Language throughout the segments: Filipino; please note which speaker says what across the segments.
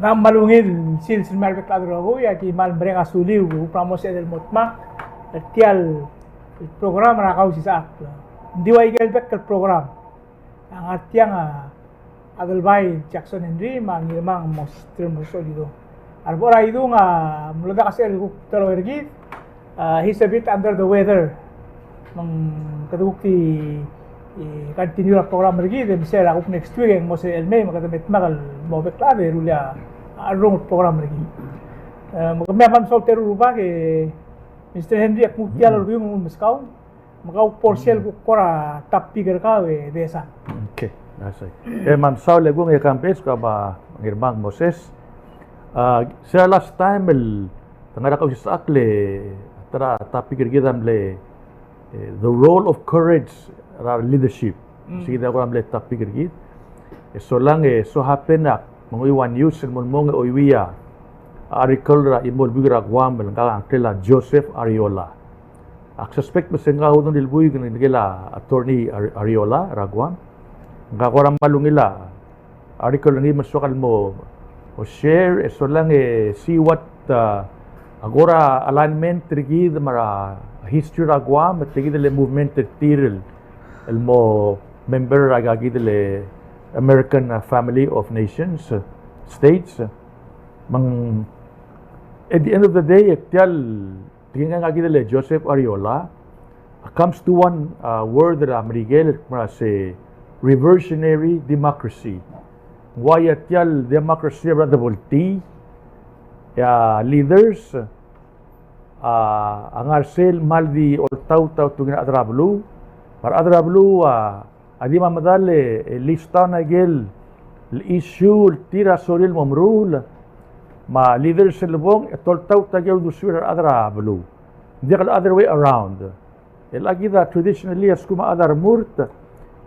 Speaker 1: Nam malungil sil merek ladrago ya ki mal mereka suliu promosi del motma tial el programa na kausi sa akla diwa igel bek el program ang artiang adal bay Jackson Henry mangirmang mostr mosolido arbora idu nga mulada kasi el talo ergi he's a bit under the weather mang kadukti continue la program ergi de misera up next week ang mose el may makadamet magal mo bek la de rulia arong program lagi. Magkamapan soltero rupa ke Mr. Henry ak mutial rupi mun miskau. Magau porsiel ko kora tap figure ka we desa.
Speaker 2: Okay, nasay. Ma'am Saul legong campaigns ka ba ngirmang Moses. Sa last time tangara ka sa akle tara tap figure gidam le the role of courage ra leadership. Sige da ko am le tap figure gid. So lang so happen na mga iwan news mo nga oiwiya article ra imol bigra gwam lang ka kila Joseph Ariola. Ak suspect mo nga hudon dilbuy nila attorney Ariola ragwam. Nga ko ram malungila article ni masukal mo o share so lang see what agora alignment trigid mara history ragwam at trigid le movement tiril el mo member ragagid le American Family of Nations States mang at the end of the day tial tingnan nga gidele Joseph Ariola comes to one word that Miguel say reversionary democracy why tial democracy rather volti leaders ang arsel maldi oltaw tugina adrablu para adrablu adi mamadale lista na gel issue tira soril momrul ma leaders selbong toltaw tagyaw duswir adra blu hindi kal other way around agida traditionally as kuma adar murt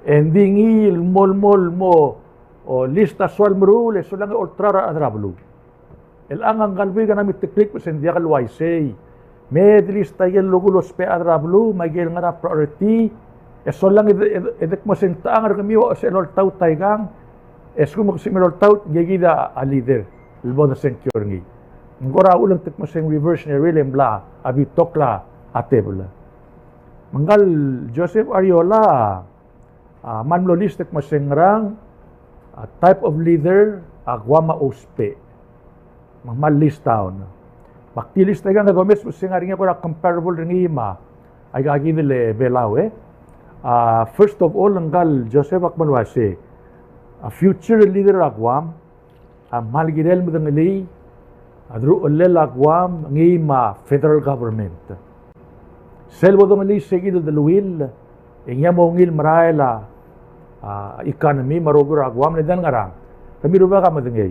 Speaker 2: and dingil mol mo o lista swal mrul so lang ultra adra blu angang galbi ga namit click mo sen diakal waisay med lista gel lugulos pe adra blu magel nga priority so lang edek mo sentaang kamiyo sa eloltaw taygang kung magsimiloltaw gigida a leader ilbo na secure ngi ngora ulang tek mo sing reversionary lembla abi tokla atebla manggal Joseph Ariola manlolis tek mo sing rang type of leader agwama uspe malis town maktilis tagang gagomes mo sing aringa ko comparable ringi ma ay gagidile belawe. First of all, anggal Joseph Akmanwase, a future leader agwam, malgirel mo dangali, adru ulel agwam ngima federal government. Selbo dangali segid dalwil, ingya mo ngil maraela economy marogur agwam nedan ngarang. Kami ruba ka madangay.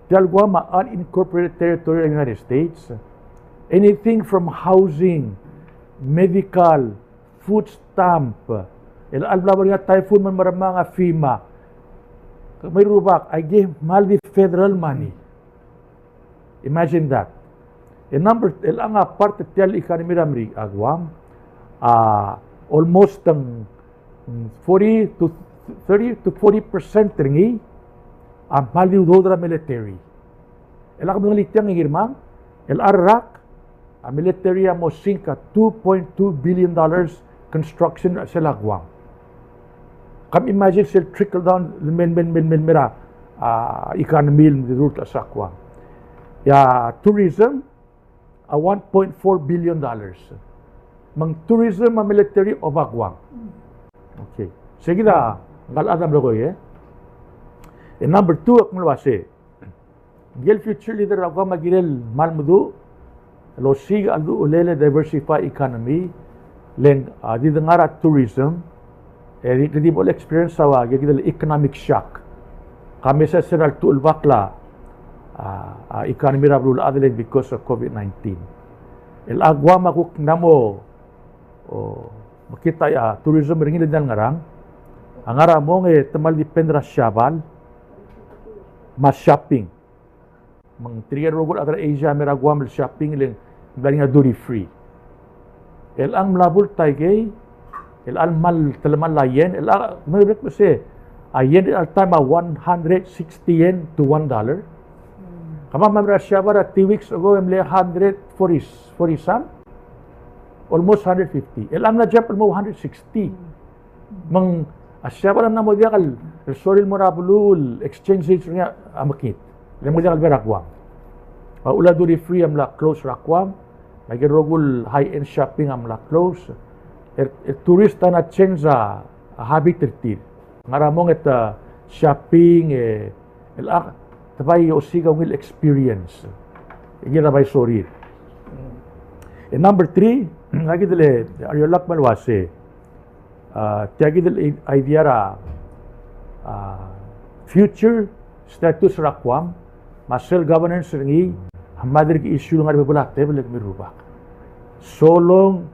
Speaker 2: Tial gwam unincorporated territory of the United States, anything from housing, medical, food stamp, alblabariya typhoon man maramanga FEMA. May rubak, I gave Maldi federal money. Imagine that. Number, ang parte tial economy ramri agwam, almost 30 to 40% ringi, Maldi udodra military. Ilang mga litiyang ngirmang, Iraq, military mo sinka $2.2 billion construction sa Lagwang. Come imagine sila trickle down mera economy the route sa Lagwang. Tourism, $1.4 billion. Mang tourism military of Agwang. Sige da, ngal adam lo ko eh. And number 2 ak mulwase. Gel future leader ako magirel malmudu. Lo sig aldu ulele diversify economy leng di dengara tourism. Di boleh experience sawa gidel economic shock. Kami sa senal tuul bakla economy rabul adlen because of COVID-19. El agwa makuk namo makita ya tourism ringin dan ngarang. Angara mo temal di pendra syabal mas shopping. Mang trier rogol agar Asia meragwa mal shopping leng bali nga duty free. El ang mlabul taygay el al mal teleman la yen el mabrik mo se yen al time 160 yen to $1. Kama mamra syabara 2 weeks ago emle 140 some almost 150. El am na jump mo 160. Mang asyabara na mo diakal el soril mo rabulul exchange rate nga amakit. Le mo diakal berakwam. Ula duty free am la close rakwam. Lagi rogul high-end shopping am la close. Turista na change a habit tertil. Ngaramong et shopping tabay osiga will experience. Igi tabay sorry. And number 3, lagi dile ayolak malwase. Tiagi dile idea ra future status rakwam masel governance ringi hamadrik issue nga bebulak tebel mirubak. Solong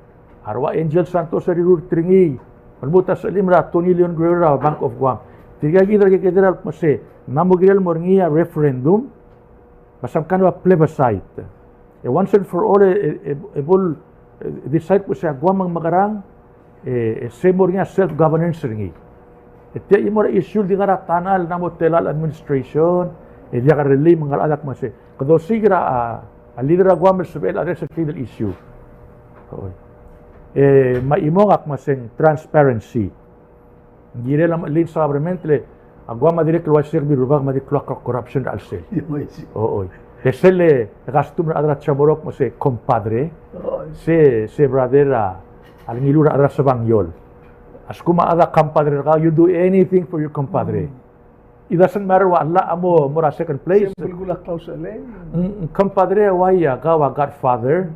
Speaker 2: Arwa Angel Santos sa rirur tringi. Malbutas sa limra, Tony Leon Guerrero, Bank of Guam. Tigagidra kikidral mo si, namugiril mo ringi a referendum, masamkan wa plebiscite. Once and for all, ebol decide po siya, Guam ang magarang, say mo ringi self-governance ringi. Ito yung mga issue di nga tanal na mo telal administration, di ka relay mga anak mo si, kado sigira a leader of Guam sabel address a federal issue. Maimongak masing transparency. Gire lang lin sa government le agwa madirek lo serbi rubag madiklo corruption dal sel. Oo. Desele gastum adra chamorok mo se compadre. Se brother al ngilura adra sa bangyol. As kuma ada compadre ka you do anything for your compadre. It doesn't matter what Allah amo mura second place.
Speaker 1: Simple gula klausale.
Speaker 2: Compadre waya gawa godfather.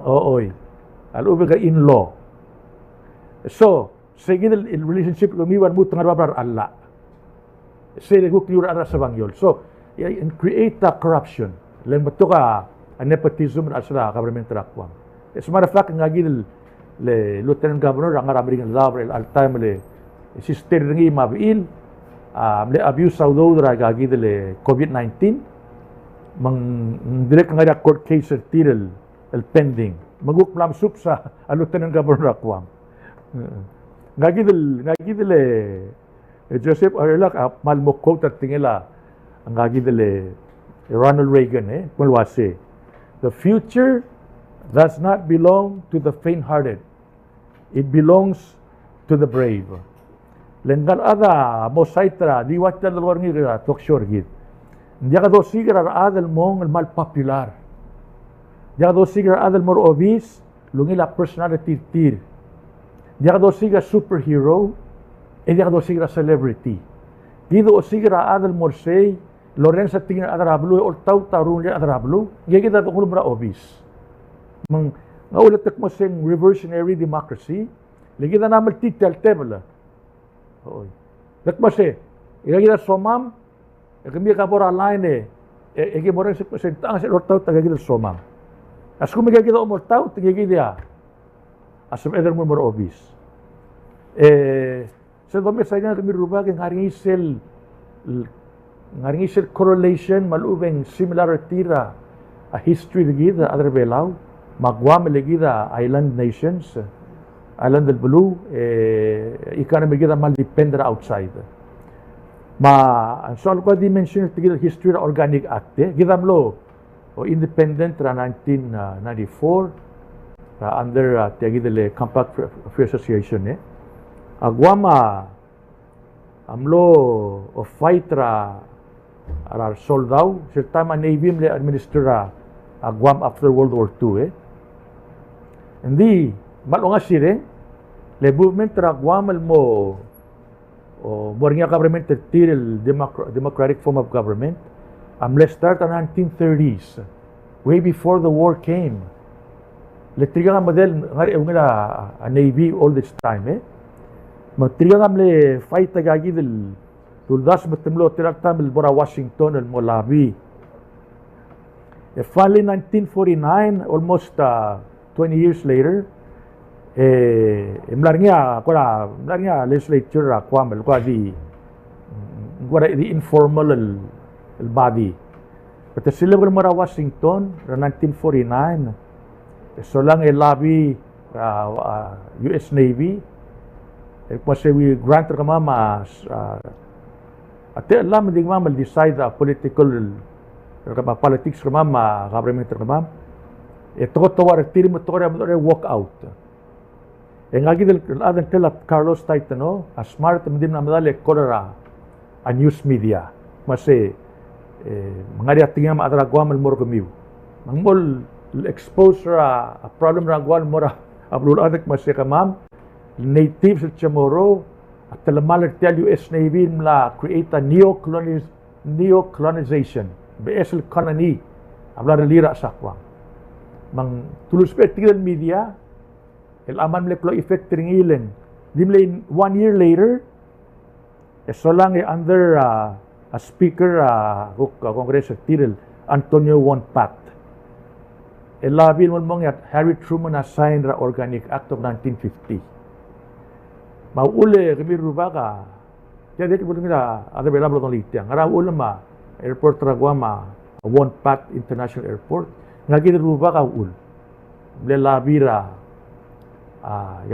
Speaker 2: Oo. Al-ubi ka in-law. So, sige il relationship lumiwan mo tangar babar Allah. Sige ko klura ara sa bangyol. So, create the corruption. Len bato ka nepotism at sa government rakwam. As a matter of fact, ngagil le lieutenant governor ang arabring labre al time le sister ngi mabil le abuse sa udra gagil le COVID-19 mang direct nga court case tirel el pending maguklam sup sa lieutenant governor akwam. Ngagidil Joseph Arelak malmokot at tingela ang ngagidil Ronald Reagan kulwase. The future does not belong to the faint-hearted. It belongs to the brave. Lengal ada mosaitra diwat na lugar ngi toksyor gid. Hindi ka do sigar adal mong mal popular. Dia do siga adal more obese, lungila personality tir. Dia do siga superhero, dia do siga celebrity. Gido siga adal more say, Lorenza tingin adarablo or tau tarun dia adarablo, gigi da to kulubra obese. Mang ngaulat tak mo sing reversionary democracy, lagi da namal titel table. Oy. Dak mo se, gigi da somam, gimi ka bora line egi moren se tang se or tau tagagi da somam. As kung magiging umortaw, tigigil dia. As either more obvious. Sa dami sa nga kami rubag ang ngaringisel correlation malubeng similarity ra a history ligida other belaw magwam ligida island nations island del blue economy ligida mal depend ra outside. So ko dimension tigida history ra organic act gidamlo o independent ra 1994 under tiagidele Compact Free Association agwama amlo o fight ra soldaw sirtama Navy le administer agwam after World War II hindi malunga sire le movement ra agwam mo o morning government till democratic form of government. Let's start in 1930s, way before the war came. Letriga nga model nga Navy all this time Matriga nga fight tagagi del tuldas matemlo tiraktam el bora Washington el Molabi. Finally 1949, almost 20 years later, mlarnya legislature kwamel kwa the informal el body. But the celebrate mora Washington 1949. So lang lobby US Navy. We grant kama ate alam ding mama decide political politics kama government kama. Ito tawar tiri mo walk out. Ngagi del adan tela Carlos Taitano a smart mdim na madale kolera a news media. Mase mangari atinga ma adra gwam el morgomiu. Mangmol exposure a problem ra gwal mora ablul adak mase kamam natives at Chamorro at talamal tell US Navy mla create a neocolonization BSL colony abla lira sakwa mang tulus tigil media el aman mle effect ringilen dimle 1 year later so lang under a speaker Congress tiril Antonio Wonpat labi mo mong Harry Truman assigned the Organic Act of 1950. Maule kami rubaka. Kaya dito po nila ada bela blotong litiang. Ara ulama airport ragwama Wonpat International Airport. Ngagi rubaka ul. Mle labira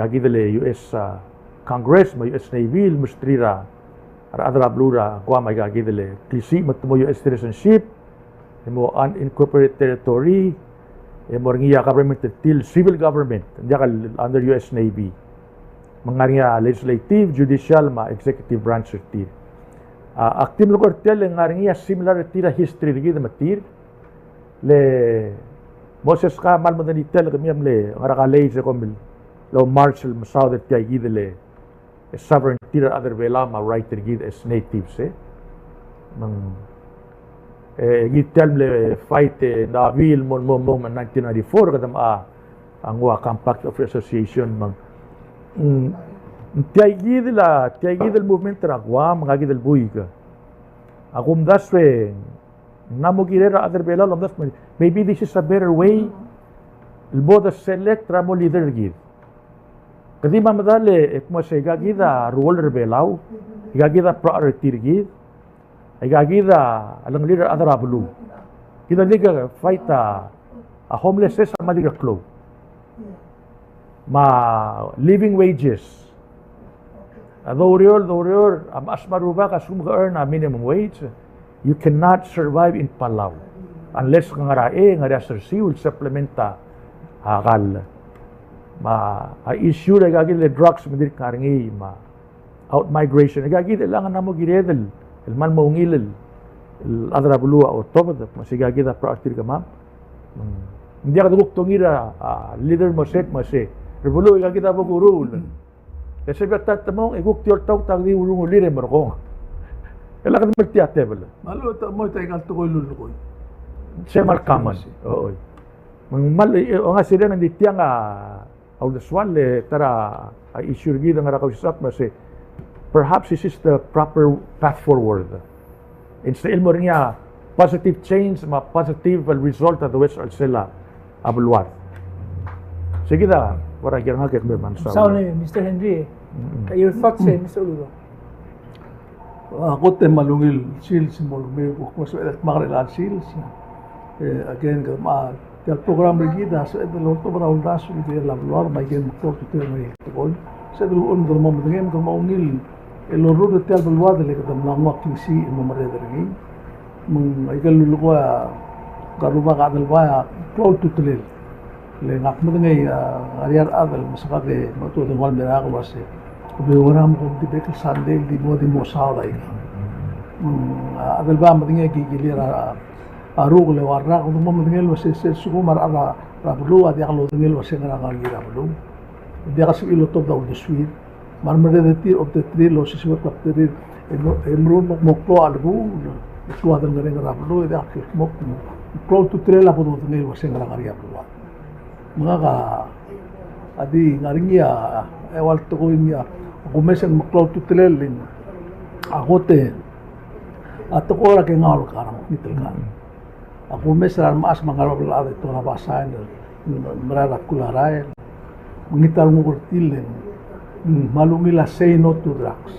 Speaker 2: yagi dele US Congress ma US Navy mustrira ara adra blura kwama yagi dele klisi matmo US citizenship mo unincorporated territory morngiya government till civil government diakal under US Navy mangaria legislative judicial ma executive branch tir active lo kortel ngaringia similar tira history digid matir le Moses ka mal madani tel kamiam le ngara lay se komil lo marshal masauda tiay gidele sovereign tira other vela ma right digid as natives mang gitel le fight na vil mon 1994 kadam ang wa compact of association mang tiay gidel movement ragwa mga gidel buiga akum daswe namo girera other bela lom das maybe this is a better way both select ramo leader gid kadi mamadale ekmo se gagida roller belaw gagida priority gid ay gagida alang leader other abulu kita liga fight a homelessness sa maliga club ma living wages Dorior mas maruba ka earn a minimum wage you cannot survive in Palau unless ngara sersi will supplementa akal ma issue na gagil le drugs medir karingi ma out migration gagil lang na mo giredel el man mo ngilel el adra bulua o tobad masigagida proactive ka ma hindi ka dugok tungira leader mo set mo se rebulu gagida mo gurul kasi batat mo iguk tior taw tagdi ulung ulire mo ko ela ka magtiate bala
Speaker 3: malo ta mo tay kan tukoy lulukoy
Speaker 2: semal kaman oy mal nga sila nang ditya nga audaswal tara issue gida nga rakawsat ma se perhaps this is the proper path forward. Instead mo rin niya positive change, positive result at the West Alcela abulwat. Sige na, para kaya nga kaya man sa.
Speaker 1: Sauna Mr. Henry, your thoughts Mr. Ulo?
Speaker 3: Ako te malungil sales mo may mas makarilan sales. Again, tel program regida so ito lo to para uldas ito la luar may gen to may to sa dulu on do mo ngem ko maungil elo rodo tel balwa de ka dam lang waking si mo mare dergi mung ay kalulu ko karuba ka dalwa close to tel le ngak mo ngay ariar adal masaka de mo to de wal mera ko wase ko be wara mo di be ka sande di mo sa dai adal ba mo ngay gigilira arug le warra ko mo ngel wase se sukumar ala rablu adi aklo ngel wase ngara ngal gira bulu dia kasi ilo top daw the sweet marmere the tir of the three losses what of the rir emrun moklo albu tua dan ngare rablo ida akhir mok klo tu tre la podo ngel waseng ngaria bua mga adi ngaringia ewal to koinya gumesen moklo tu tre lin agote atoko ra ke ngal karam nitel kan aku mesran mas mangalor la to na basain merara kularai mengitar ngurtilen malungila say no to drugs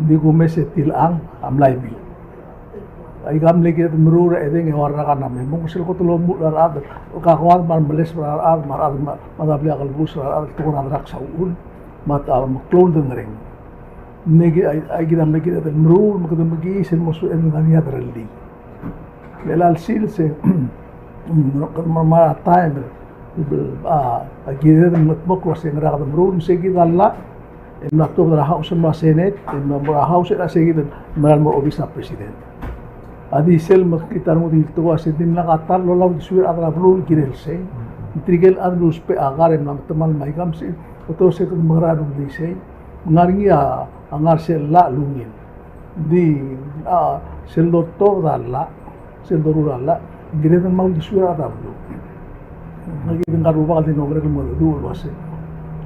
Speaker 3: di gumese tilang amlay bil ay gamle ke murura edeng e warra kana me mung sil ko tulo mu dar ka kwal mar meles mar madabli akal bus ar to na drugs ul mata maklol den ring negi ay gidam negi de murur makadam gi sil mosu en ngania dralli belal sil se mar time agir matmok was en ragam murur segi dalla en nakto dra house ma senet en ma house la segi mal mo obisa president adi sel makitar mo dito was din nakatar lo law suir adra blul girel se trigel adlus pe agar en tamal maigam se to se ko magrado di se ngaringia angar se la lungin di sel doctor dalla sel dorula girel mau di suir adra blul nagi dengar rupa di nomor ke mo du wase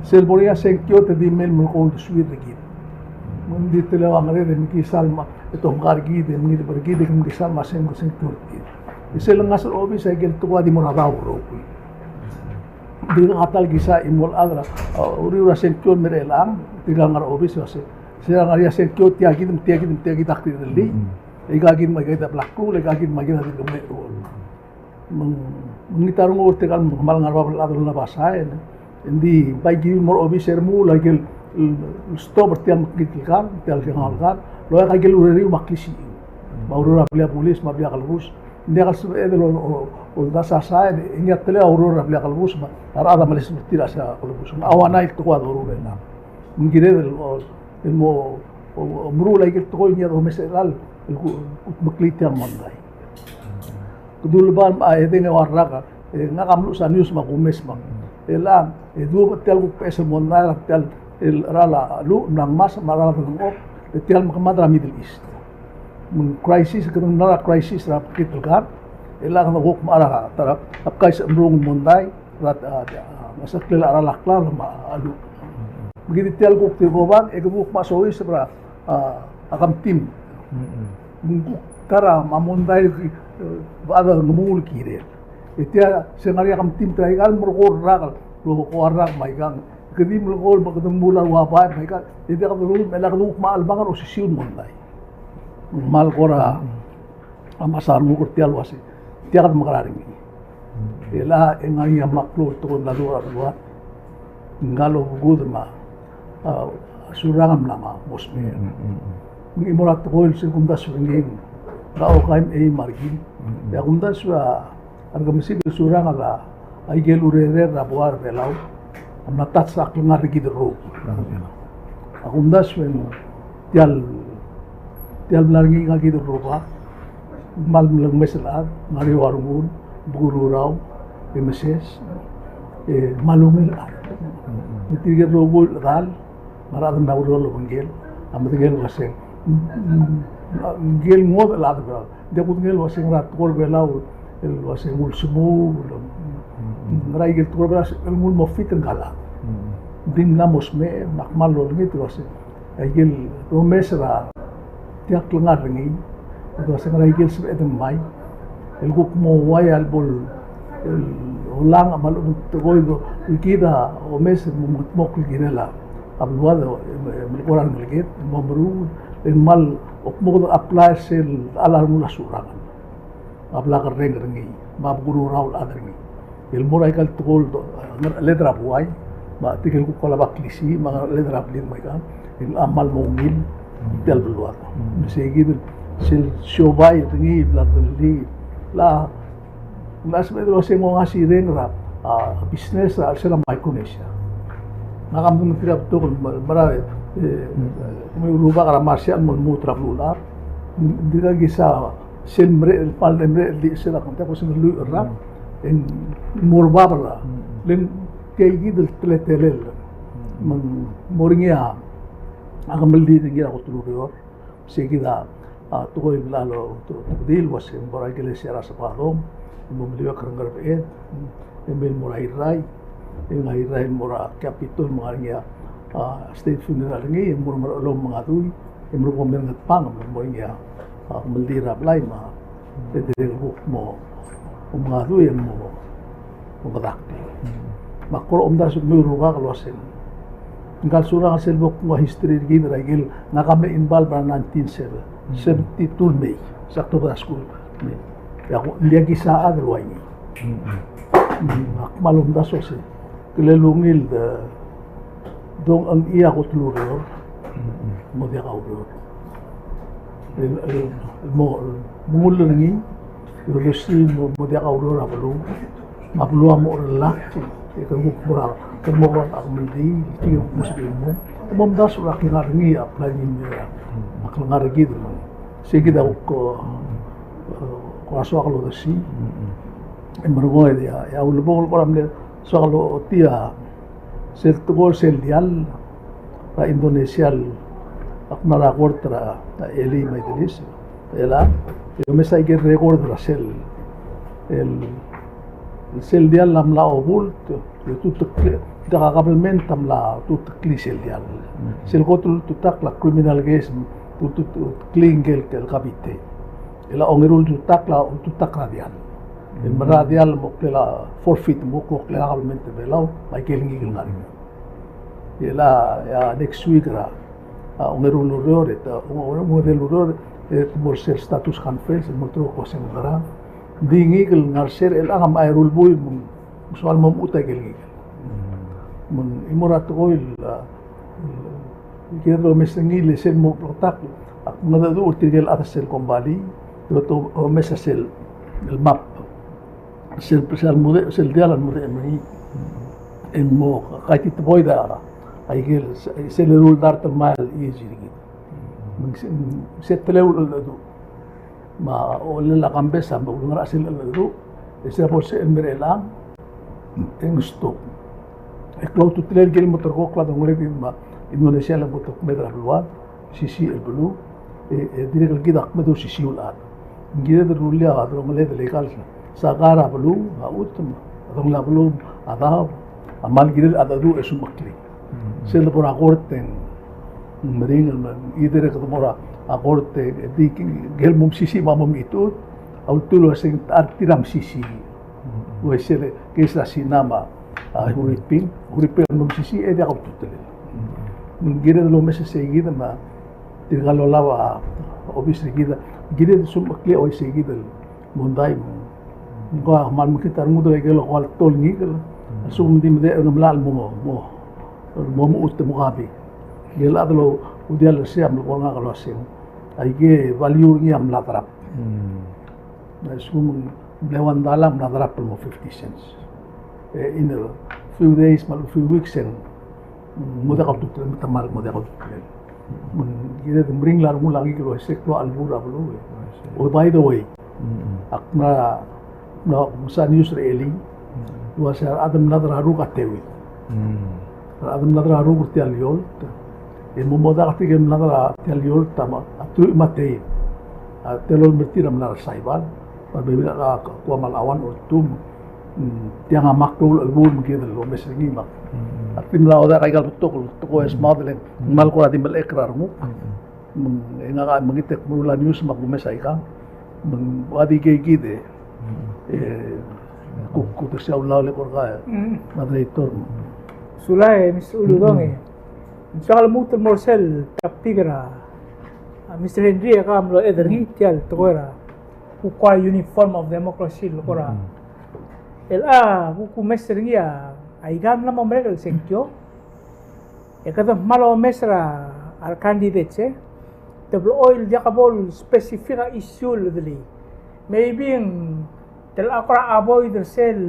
Speaker 3: sel boria se kyo te di mel mo ko di suir rigit mundi tele angare de mi salma ito gargi de mi pergi de mi salma sen sen turti sel ngasal obi sa gel to di mo na daw ro di atal gisa imol adra uri ura sen kyo mere lang tilang ngar obi sa se sel ngaria sen kyo tiagi takti deli igagin magita plakku legagin magita di gome mengitarung urte kan mal ngarwa adro na basain indi bagi mor obi sermu lagi stop tiam kitilkan tial kan lo ka gel ureri maklisi baurura plia polis ma plia kalbus ndi kal sub edel o dasa sa inga tele aurora plia kalbus ma arada malis tira sa kalbus awana il to adoro na ngire el mo mru lagi to ko nya do meselal makliti ang manday kudulban ay dinge warraka ngakamlu sa news makumes mang elang edu tel ku pesa monda tel el rala lu nang mas marala ngop tel mamadra middle east mun crisis kadang nara crisis rap kitul kan elang na gok mara tarap apkay sa mrung monday rat nasa klela rala klar ma alu begitu tel ku tigoban e guk masoy sa akam tim kara mamonday ada ngumul kire itia sengaria kam tim traigal murgor ragal lo ko arrak maigang kedim murgor bagdum mular wa ba maigal itia kam rul melak lu mal bangar osisiun mondai mal kora amasar mu kurtial wasi tia kam magraring ela engai maklo to na dua dua ngalo gudma surangam lama bosme ngimurat ko il sekundas nging Kau kaim margin, ya kumda sudah harga mesti surang ala, ay gelurere rabuar belau, amna tatsak lengar gidro. Akumda sudah tial belargi ngagi gidro ba, mal melang meselat, ngari warungun, buru rau, meses, malumil ar. Tiga robol dal, marad naurol bangel, amat waseng. Gel ngod la de de put gel wasing rat kol belau el wasing ul sumu ngrai gel kol belas el mul mofit ngala din namos me makmal lo ngit wasing ay gel do mesra tiak lengar ngi do wasing ngrai gel sebe edem mai el guk mo way al bol el ulang amal to goido ikida o mes mok girela abluado el koran ngit momru mal okmo apply sel alarm la surangan abla ka rengi bab guru raul adrengi el moray kal tol letra buay ba tigel ko kala baklisi ma letra blin mai kan el amal mongil tel bulwa segi sel shobay rengi bla la mas medro se mo ngasi ren rap business al sela micronesia nakam tira to marawe kami rubah karena masih mutra lular, dia gisa sembre pal dembre di sela kan tapi sembre luar, en murba bala, len kayak gitu teletelel, moringia ang maldi ngira ko tulurior sige da tukoy lalo tudil was in boray iglesia sa parom bumiliwa karangar beet emil moray ray yung ray mora capitol mga ngia state funeral ngi mura marolom mga tuy mura ko mengat pang moringia maldi rablay ma dedel mo mga tuy mo dakti makro omda su muruga kalwasen ngal surang selbok nga history gin ragil na kami involved na 1972 May sa October school May ya ko liagi sa adalway malum da so se kelelungil da dong ang iya ko tuluro mo dia kauro mo mulungi lusin mo dia kauro rapalo mapluwa mo la ikan mukmura kemoran akmedi tiyo muslimu mamdas ura kinarngi aplani mira aklangargi dum segi da ko aswa kalo dasi embergo dia ya ulbol ko amne so kalo tia sel tugol sel dial ra Indonesia aknara kortra eli maidelis ela yo me sai que record ra sel el dial lam la obult tu da kabelment tam la tu kli sel dial sel kotul tu tak la criminal case tu klingel kel kabite ela ongerul tu tak radial el radial mo kela forfeit mo ko kela kabelment belau mai kelingi ngal ela ya next week ra ongerul lurore ta model lurore mo sel status conference mo tro ko sen gara dingigil ngarser el angam ayrul boy soal mom utay gelgil mun imorat oil kero mesengil sel mo protak ak ngadadu urtigel atas sel kombali to mesa sel el map sel mude sel dialan mude emri en mo kaitit boyda aygel sel rul dartal mal yejigi mun set telewul ma olala kambesa ma ulungar asil aladu esa por se emrelang engsto eklo tu tler gel motor ko kla dongle ma Indonesia la motor medra luar sisi el blu dire el gida medo sisi ulat gida de rulia adro male de legal sagara blu autum adong la blu adab amal gida adadu esu makli sel por agorten mering idere ko mora agorte di gel mum sisi mamam itu autulo sing artiram sisi wesele kesa sinama huripin mum sisi e dia aututel gira lo mesa seguida ma tirgalo lava obviously gira sum kle oi seguida mondai go mal mukitar mudo gelo wal tol ngigel sum dim de nglal mo ut mugabi gel adlo udial siam lo nga kalo sim aige value ngi am latrap na sum blewan dalam latrap mo 50 cents in a few days mal few weeks and muda ka tu tamal muda ka tu mun gida bring lar mu lagi kilo seklo albura bulu oh by the way akna na musa news reeli was adam nadra ru katewi adam nadra ru kurtial yol mo moda ka tigem nadra tial yol tama atu matei telol mertiram lar saibal parbebila ka kuamal awan urtum tiang makul album gitu lo mesengi mak atin la oda kay galputok to es model mal ko atin bal ekrar mo nga ka magitek mo la news mak mesay ka wadi kay gide ku to siya ulaw le ko ka moderator
Speaker 1: sulay mis uludong Charles Mutter Morcel kapigra Mr. Henry akamlo edergi tial to ku kwa uniform of democracy lo kora ku mesringia aigan na mamregal senkyo kada malo mesra ar candidate tablo oil jakabol specific issue dili maybe tel akra avoid the cell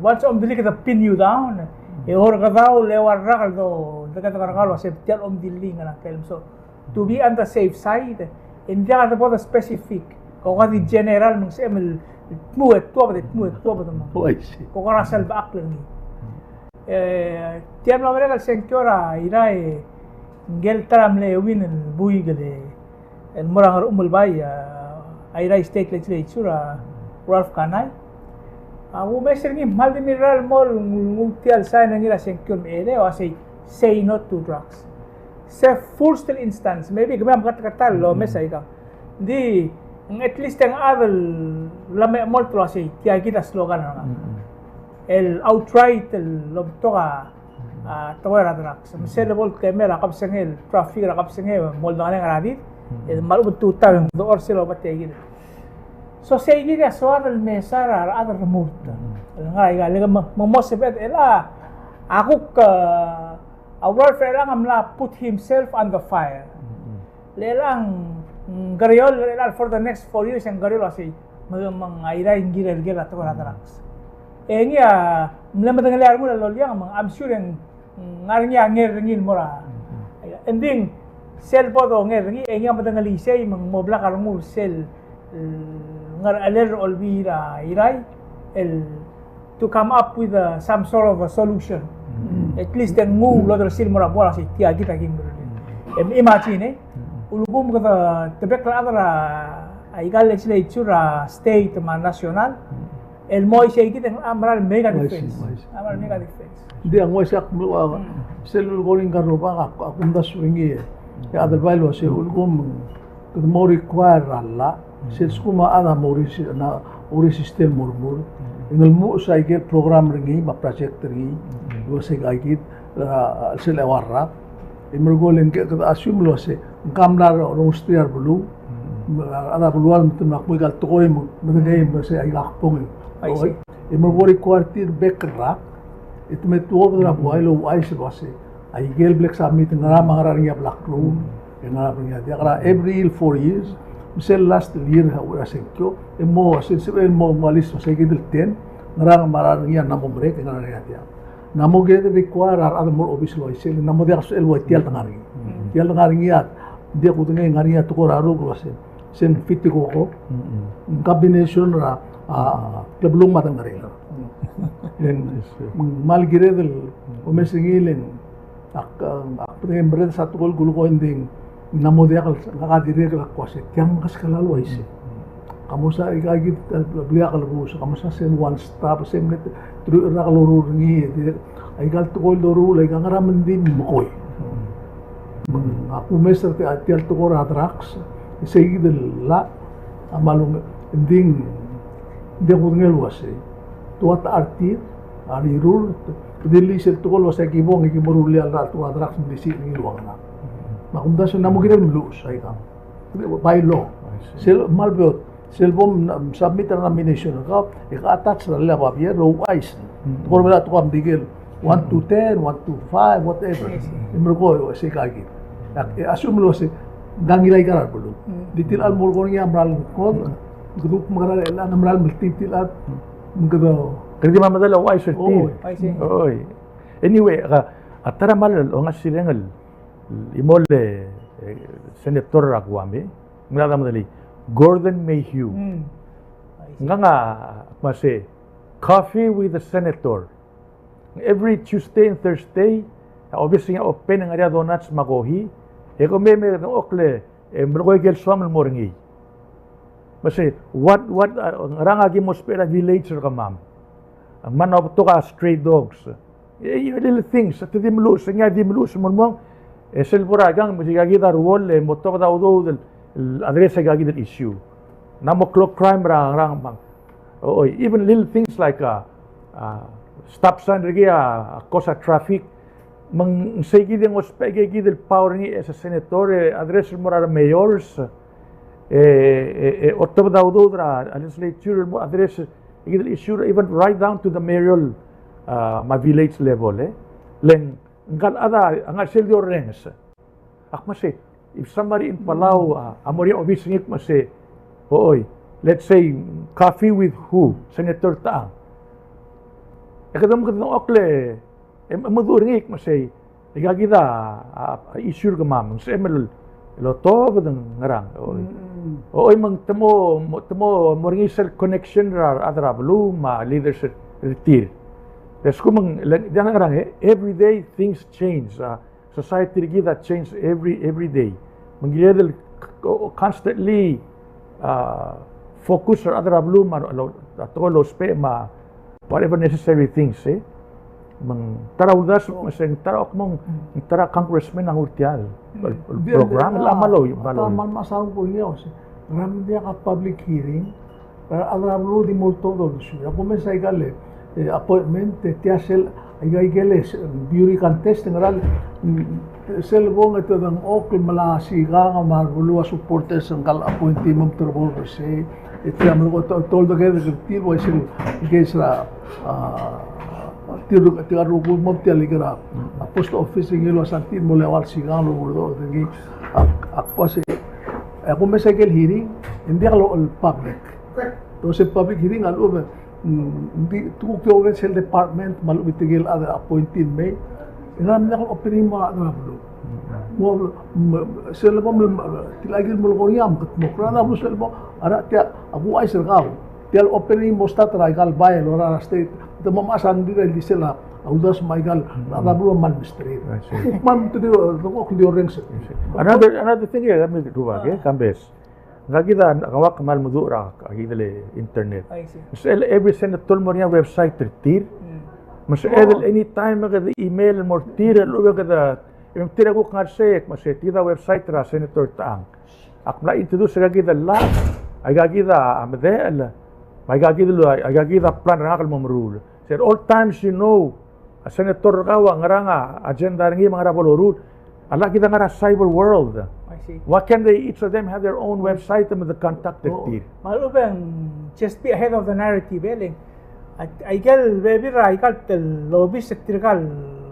Speaker 1: once on dili kada pin you down or kadao lewar rakal do daga kalo se tel dili ngana kelm so to be on the safe side in kada po the specific ko kadi general nung semel muet tua ba mo ko ko rasal ba aklen ni tiam la mereka senkora irai gel taram le win el bui gele el morangar bay irai state legislature Ralph Kanay Aku mesir ni mal di mineral mol ngutial sa nangira senkyor ere o say no to drugs. Sa first instance, maybe kami katal lo mesay ka. Di at least ang adal lame mol to say tiya kita slogan nga. El outright el lobto ka tawara drugs. Mesel bol kamera kapsangel traffic ra kapsangel mol na nga radit. El malu tuta do or silo batay So say giga soar el mesar ar murta. Nga iga mamosibet ela ako ka our lang amla put himself on the fire. Lelang gariol lela for the next 4 years ang gariol asi mga ira ingirel gela to ratarax. Nga mlamatang layar mo lolya I'm sure ang ngarnya ngirngil mora. Ending sel podo ngirngi nga matang alisay mga mobla karmul sel ngar aler olvira irai to come up with some sort of a solution. At least then move lo sil mora bola si tia kita kim imagine ulubum ka tebek la adara igal legislature state man national el moy say kita amral mega defense amral mega defense
Speaker 3: Di ang wasak selul goring karupa akunda swingi ya adal bailo se ulgum to more require alla sils kuma ada morisi na uri system murmur ingal mu sa igel program ringi ma project ringi do se gaigit sel awarra imurgol ke assume lo se kamlar rostriar bulu ada buluan tunak mo gal tokoy mo magay mo se ay lakpong imurgol quartir bekrak it met over la boilo ay se base ay gel black summit ngara mangarangia black room ngara ringi dia every 4 years Misal last year hawa senkyo mo sensible mo malis sa gidil 10 ngarang marang yan namo break ngarang ya namo get require other more obvious lo isel namo dia so elwa tial tangari ya dia ko tengay ngari ya to ko raro ko sen fitti ko combination ra keblung matang ngari len mal giredel o mesingilen ak pengem bered satu gol gulu ko ending namo dia nakadiri ka kwase tiang kas kalalo ay si kamu sa ikagit beliya kalaro kamu sa sen one stop sen net tru ra kaloro ngi ay gal to gol doru lay ngaraman din mokoy aku mestre te atial to gora drax isegidel la amalung ending dia ko ngel wase to at artir ari rul dili sel to gol wase kibong ikimuruli al to drax disi ngi luang na makumda sa namo giren lus ay ka by law sel malbot selbom submit ang nomination ka ika-attach na laba biya low ice kung wala to kam digil 1 to 10 1 to 5 whatever imro ko si kagi assume lo si dangilay karar pulu ditil al mol ko niya amral ko guduk magara ela amral multitil at mugado
Speaker 2: Kasi mamadala why sir oy anyway atara mal o nga silengal imole senator Aguame ngada madali Gordon Mayhew nga mase coffee with the senator every Tuesday and Thursday obviously nga open ang area donuts makohi ko me ng okle mroy gel swam moringi mase what rangagi mo spera village ka ma'am ang manop to ka stray dogs little things at di mlus nga di mlus mo sel buragang magigagita ruol motok daw do address sa gagit issue namo clock crime rang bang even little things like stop sign rigi cause traffic mang sige din was pagigid power ni sa senator address mo ra mayors otok daw do legislature mo address gid issue even right down to the mayoral ma village level len ngal ada ang selyo rens akmase if somebody in Palau amori obisingik mase let's say coffee with who senator taang kadam kadam okle maduringik mase igagida issue ka mam sa emel lo to badang ngarang mang temo moringisel connection ra adra blue ma leadership retir Yes, diyan ngarang every day things change. Society gida change every day. Manggilidel constantly focus on other blue atolo spe whatever necessary things tara udas maseng tara okmong tara congressman ang urtial program lamalo
Speaker 3: man masang po niyo ram dia ka public hearing para other blue di molto do su ya come sai galle appointment ti asel ay gele beauty contest ngal selbong ito ng okil malasi ka nga marbulo supporters ang kal appointee mong turbol kasi ito ang mga tol together tiro ay sila kaysa tiro rugo mo tialigra post office ngilo santin mo lewal sigang lo burdo dagi ako ako may cycle hearing hindi ako public to sa public hearing alo hindi tukyo sa department malubitigil ada appointed may Ilan na akong opening mga ano mo sila mo tilagin mo ko yam kat mo krana mo sila mo ara tiya ako ay sirkaw tiya opening mo sta tragal bayan ora state ito mamasan di sila audas maigal ara bro man mystery man to ko clear rings
Speaker 2: another thing here let me do okay kambes ngagida kawak mal mudura agidale internet every senator mo niya website tir mas anytime magada email mo tira luwa kada yung tira ko ngarsek mas tira website ra senator taang akla introduce gagida la ay gagida amdel may gagida plan ra kal momrul said all times you know a senator kawa ngaranga agenda ngi mga rabolo rule ala kita ngara cyber world what can they each of them have their own website and the contact tir
Speaker 1: malubang just be ahead of the narrative beling Aigal baby ra aigal tel lobbyist electrical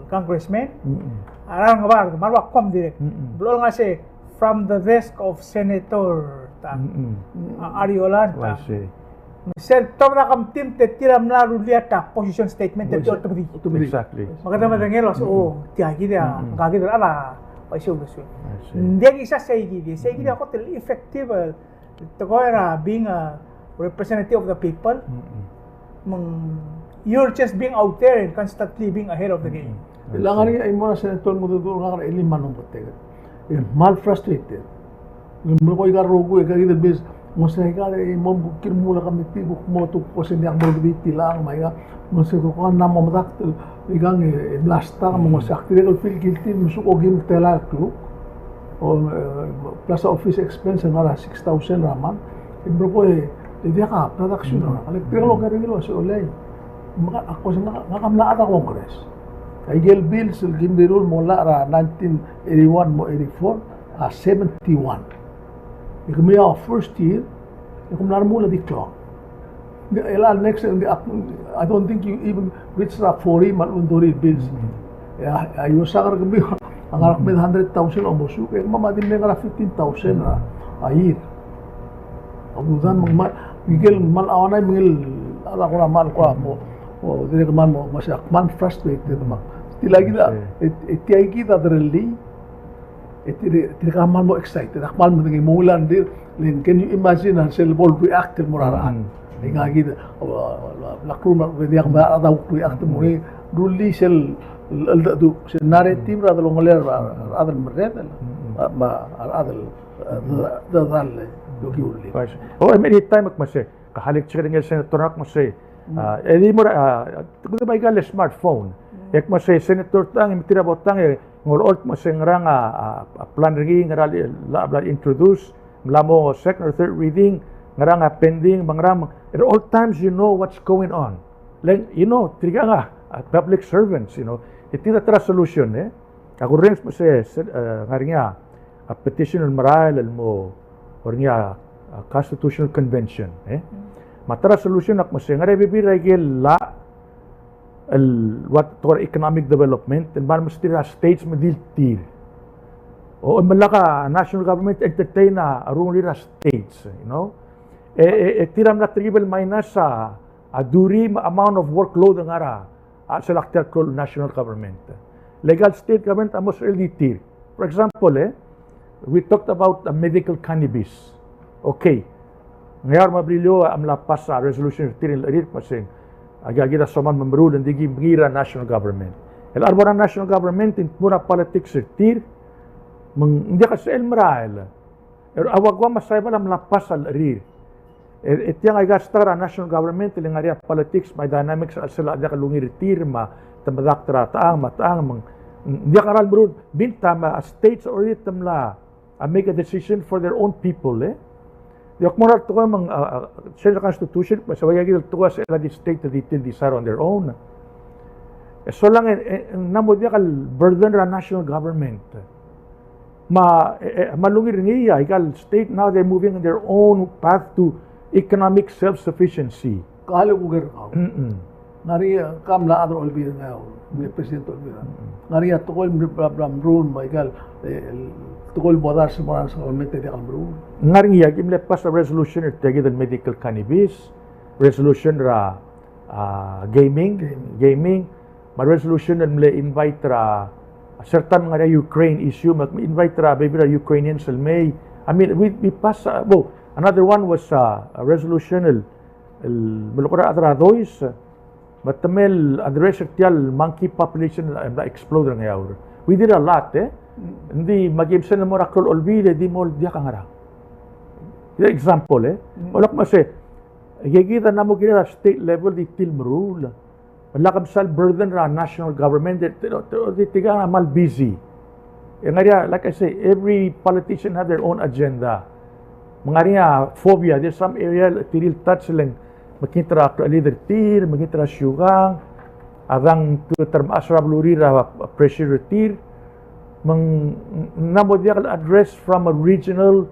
Speaker 1: congressman arang ngabar marwa kom direct belol nga say from the desk of senator Ariola sel tom na kam tim te tiram na ruliata position statement te
Speaker 2: exactly
Speaker 1: maganda madangelo so tiagi dia gagi dia ala paisyo gusto dia isa say gidi ako tel effective to go era being a representative of the people you're just being out there and constantly being ahead of the game.
Speaker 3: Kailangan niya ay mga senator mo dito nga ka iliman ng putega. Mal frustrated. Mo ko igarugo kagida bis mo sa ka mo bukir mula kami tibok mo to ko sa niya mo dito lang may mo sa ko na mo matak igang blasta mo sa active feel guilty mo su ko gim tela club o plus office expense nga 6,000 raman. Ibro ko hindi ka, production na. Electrical ka rin nilo, si Olay. Ako sa nakamlaat ang Congress. Kay bills, gimbirul mula ra 1981 mo 84, 71. Ikumi ako first year, ikumlar mula dito. Next, I don't think you even reach ra 40 malundori bills. Ayos sa karagabi, ang arak may 100,000 o musu, kaya mamadim na nga 15,000 a year. Abudan miguel mal awanay miguel ala ko mal ko o dire man mo masya man frustrated ma tilagi da etiagi da really tira man mo excited akmal mo ngi mulan dir lin can you imagine an cellball react mo raraan ngagi da lakru ma dia ba da react mo ni dulli sel du narrative ra da longoler adal merred ma adal da
Speaker 2: oh many time masay kahalik siya nga senator nak masay edi mo kuno ba igal smartphone ek masay senator tang imitira botang ngol masay nga plan ring nga la introduce lamo second or third reading nga pending mangram at all times you know what's going on like you know triga nga public servants you know itira tra solution ako rin masay nga ringa a petition al mo ornya constitutional convention matara solution ak masay nga bibira gel la what for economic development and man mastira states madiltir o malaka national government entertain na arong lira states you know tiram na tribal minus sa duri amount of workload ng ara sa electoral national government legal state government amos elitir for example we talked about medical cannabis. Okay. Ngayon mabrilyo am lapas sa resolution 13 pasing agagida soman memrul digi mengira national government. El arbora national government in mura politics tir hindi ka sa elmrael. Awagwa masay ba lapas al rir. Itiyang ay gastara national government ilang area politics may dynamics al sila ada kalungir tir ma tamadak taang mataang hindi ka ral brud bintama states or itamla make a decision for their own people Yok moral to mang sa constitution masawaya gid to sa the state to detail decide on their own. So lang namo dia kal burden ra national government. Malungir niya ikal state now they're moving in their own path to economic self-sufficiency.
Speaker 3: Kahalo ko garo. Ngari kamla adro olbir ngaw, ni presidente olbir. Ngari atukol mi problem rule Michael tukol bodar sa mga sa government di kalbro.
Speaker 2: Ngari yag imle pas a resolution tagi the medical cannabis, resolution ra gaming, ma resolution imle invite ra certain mga Ukraine issue, mag-invite ra baby ra Ukrainians may. I mean we pass another one was a resolution malukura atra dois Matamel address tial monkey population na explode ngayon. We did a lot Hindi mag-ibsan mo rakol olbile di mo dia kangara. Example Wala ko kasi gigita na mo kina state level di film rule. Wala ka sal burden ra national government di tiga mal busy. Yang like I say every politician have their own agenda. Mga phobia there's some area tiril touch lang makitra ka leader tir, makitra syugang, adang term asrab lurira pressure tir, namo dia address from a regional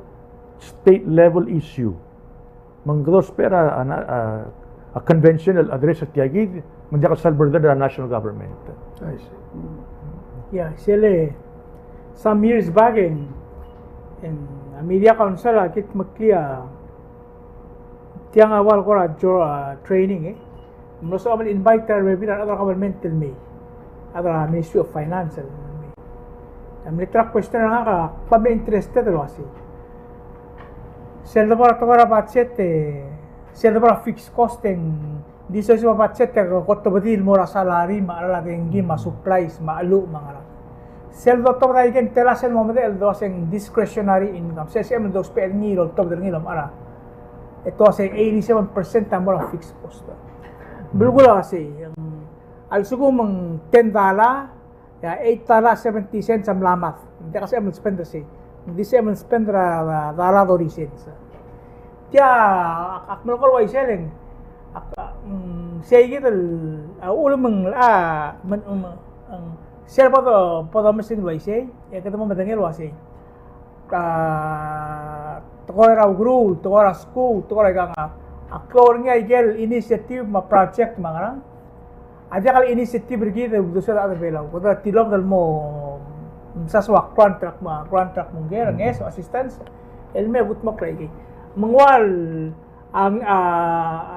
Speaker 2: state level issue. Dos pera a conventional address at tiagid, mandiya ka salburda the national government.
Speaker 3: I see.
Speaker 1: Yeah, sila some years back in media council kit makliya tiang awal ko training Most of invite maybe other governmental may other Ministry of Finance may track question na ka pa interested wasi sel para to para budget sel para fixed costing di sa budget ko to badil mora salary maalaging ma supplies maalu mga sel to para iken tela sel mo model do sing discretionary income sesem dos per ngilo to der ngilo ara ito kasi 87% ang mga fixed cost. Bulgula kasi, also kung $10, $8.70 ang lamat. Hindi kasi ang spend kasi. Hindi siya ang spend $1.00. Kaya, akmal ko ay selling. Siya kita, ulo siya pa ito masin way siya. Kaya kita mo madangil wa siya. Tukora rule, tukora school, tukora nga akor nga igel initiative ma project mga aja kali initiative begini dosa ada belaw kuda tilom dal mo saswa contract mong gerang assistance elme but mo kay mangwal ang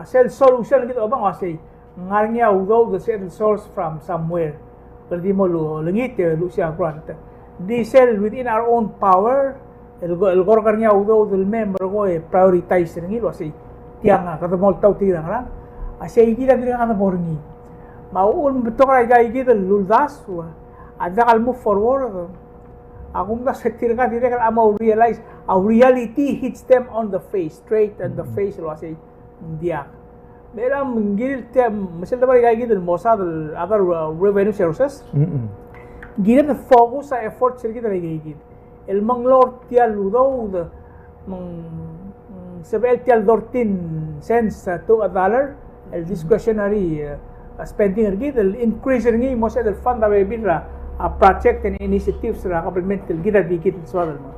Speaker 1: sell solution gitu bang kasi ngarnya udo the sell source from somewhere perdi mo langit lu siya grant they sell within our own power el gorgar niya udo del member ko prioritize rin ilo kasi tiang nga katamol tao tirang lang asya ikita din ang borngi mauun beto kay gay kita luldas ada kal move forward akong na sa tirang dire kal amo realize our reality hits them on the face straight on the face lo kasi dia meron menggil tem masal dapat gay kita mosa other revenue sources gina na focus sa effort sila kita gay kita el manglor tial ludo sebel tial 14 cents to $1 el discretionary spending ergid el increase ringi mo sa el fund da bibira a project and initiatives ra complemental gida dikit swal mo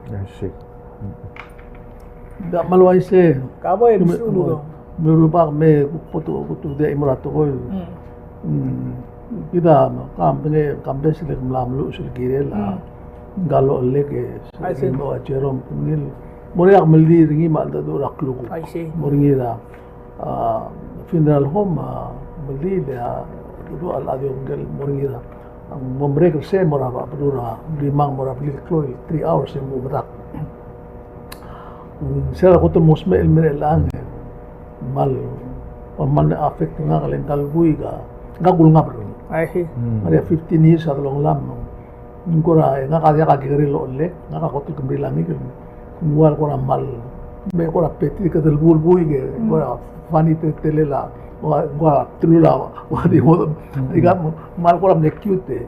Speaker 2: Yes.
Speaker 3: Da malway se
Speaker 1: kaboy bisulo
Speaker 3: merupak me putu de imrato ko kita kampanye kampanye sila mlamlu sila kirela galo leke mo acherom nil mori ak maldi ringi malda do raklu ko
Speaker 1: I see
Speaker 3: mori ra funeral home maldi da do al adio gel mori ra ang mombre ko se mora ba dura limang mora bili kloy 3 hours mo batak sila ko to mosme el mere lang mal man affect nga kaleng kalbuy ka gagul nga bro
Speaker 1: Ay,
Speaker 3: Maria 15 years at long lam ngora nga kaya kagiri lo le nga kakotul kumri langi ko ngwal ko mal me ko peti ka del bulbuy ge ngora fani te telela ngora trula wa di mo igam mal ko ram ne cute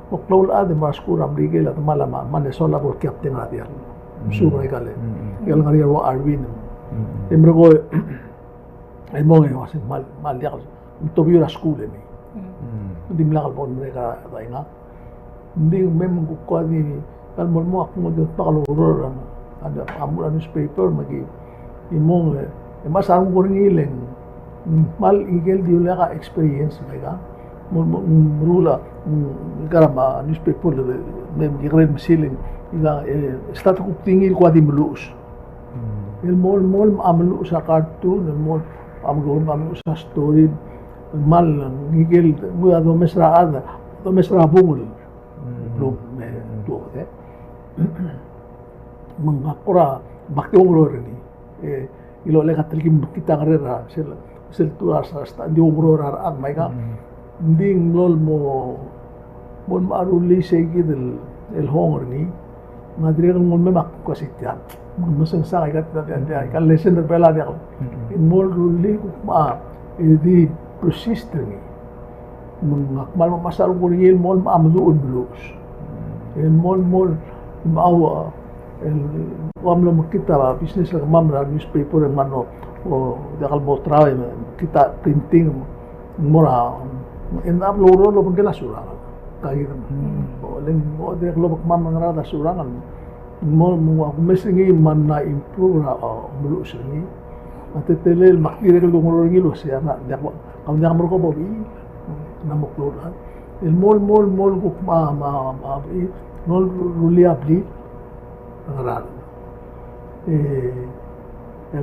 Speaker 3: o klol ade mas ko ram rigel at malama man sola ko captain adia sura igale yal ngari wa arwin emro ko ay mo ngi was mal dia to bi la school ni hindi mlakal po mereka tayo nga hindi memang kukuha ni kalmol mo ako magpakaluhuror ada amul newspaper magi imong masarang ko rin iling mal igel di wala ka experience mereka murula karama newspaper mem gigren masiling iga start ko tingil ko di mulus el mol amulu sa cartoon el mol amulu sa story mal ngigil mula do mesra bungul lo me to mangakura bakti umro ni ilo le katilkim kita ngarera sel tu asa di umro rar ang mai ka ding lol mo mon maruli segi del el hongor ni madri mon me mak ko sitya mon masang sa ka ka lesson der pela dia in mol ruli ma di persistently mengakmal masal kuriyel mol amluun blues en mol maawa el wamlo kita business la mamra newspaper en mano o dakal mo trawe kita printing mora en upload lo pagkala surang kaya o len mo de lo mamra rada surangan mo ako mesingi man na improve ra blues ni matetelel makire ko ngoro ngilo siya na kung di ko bobi namukloran el mol ko ma nol ruliabli ngaral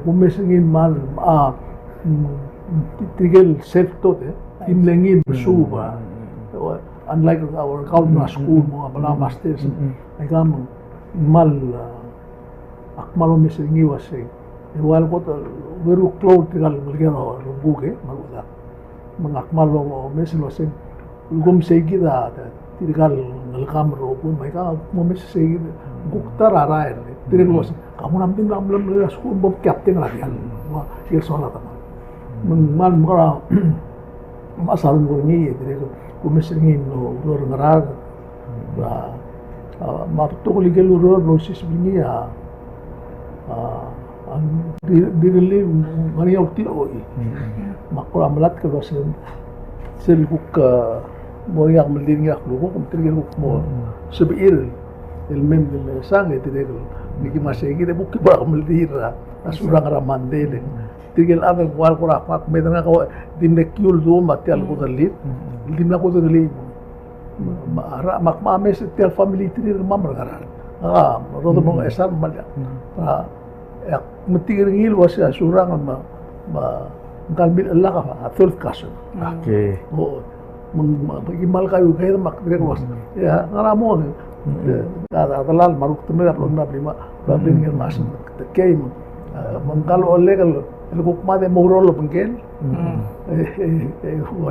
Speaker 3: kung mesingin mal tigel self taught imlengin suba unlike our kauna school mga bala masters ay kam mal akmalo mesingi wase igual ko veru cloud tigal ngero buke maguda mangakmal lo mes lo sen gum seguida tigal ngalkam ro pun mai ka mo mes seguida guktar ara tigal lo kamu namtin lam le school bob captain la yan wa il sola ta mal mara masal mo ni tigal gum mes ngin lo ngarar ba ma to ligel lo sis binia dirili mani auti oi makro amalat ka basen sel huk mori ak maldin yak lu kum tirgel huk mo sabir el mem de sang et de niki masegi de bukki ba maldira asurang ramandele tirgel ada wal ko rak medanga ko dimne kyul do matel ko dalit dimna ko dalit ma mak mames tel family tir mamra garal rodo mo esar malya matigiringil wasa surang ma kalbil Allah ka atul kaso
Speaker 2: Okay.
Speaker 3: o magimal kayo makdir was ya ngaramo dalal maruk tumira plonna prima babin ngel mas kay mangkal olegal el bukma de morolo pengkel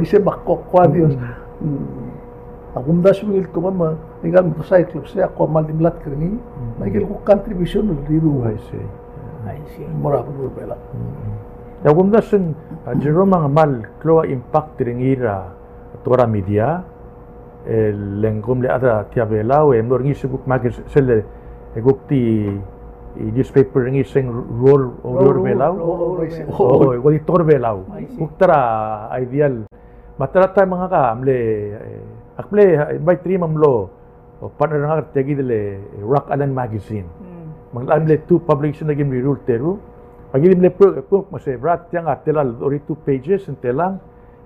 Speaker 3: ise bakko kwa dios agundas wil to ma igal motorcycle club se ko mal dimlat krini magil ko contribution diru
Speaker 2: I see.
Speaker 3: mora pur pela
Speaker 2: Ya gumdasen Jerome ang mal kloa impact ringira tora media lengkum le ada tiabela we mor ngi sibuk magis sele gukti newspaper ngi sing roll belau go di tor belau uktara ideal matrata mga ka amle akple by 3 mamlo partner nga tegi dele Rock Island magazine manglamle 2 publication nagim rule teru pagilim le po mase brat yang atelal ori 2 pages entelang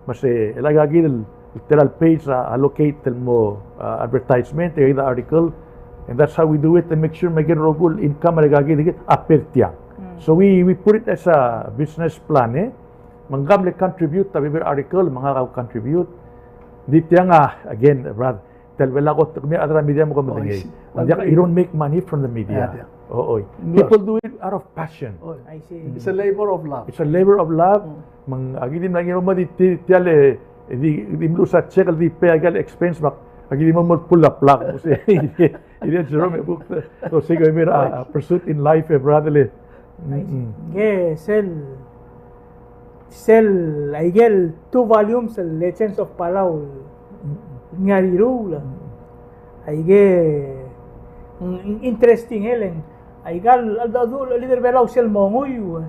Speaker 2: mase elagagil telal page allocate mo advertisement the article and that's how we do it and make sure magin rogul income elagagil apertia so we put it as a business plan manggam le contribute tabi article mga contribute ditya nga again brad telwela ko kami adra media mo kamo you don't make money from the media Oo.
Speaker 3: English.
Speaker 2: People do it out of passion.
Speaker 3: Oh,
Speaker 1: I see.
Speaker 3: it's a labor of love.
Speaker 2: It's a labor of love. Agidim na mo di tiale di mlu sa check di pay agal expense mak agidim mo pull up lang kasi ini Jerome book to sige mira pursuit in life brotherly.
Speaker 1: Yeah, sell I get 2 volumes of Legends of Palau. Ngari rule. I get interesting helen. I got a little bit of sell mongoy.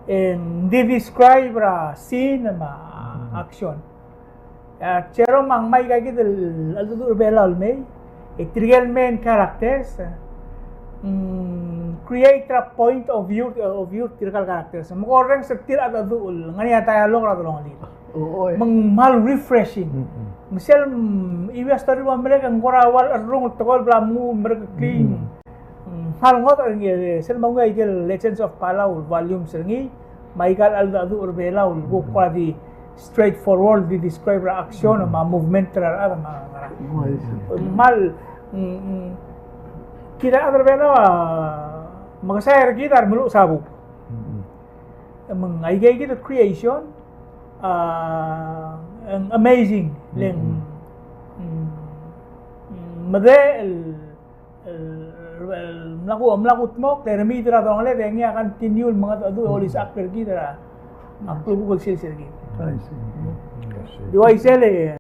Speaker 1: And they describe cinema action. Chero mang may kagit al bela may it real main characters create a point of view typical characters. Makoreng sa tir at adul ngani tayo long ra long ali.
Speaker 3: Oo.
Speaker 1: Mang mal refreshing. Misal iwas story wa mereka ngorawal arung tokol blamu mereka clean. Hal ngot ang sel mga igel Legends of Palau volume sergi Michael Aldo Urbela will go di straightforward di describe ra action ma movement ra mga mal kita Urbela magasayar kita mulu sabuk mga igay kita creation amazing leng made mlakut mo termi tira dong le dengi akan continue mga adu olis actor kita aklo Google silsir gitu
Speaker 3: I see.
Speaker 1: dua isele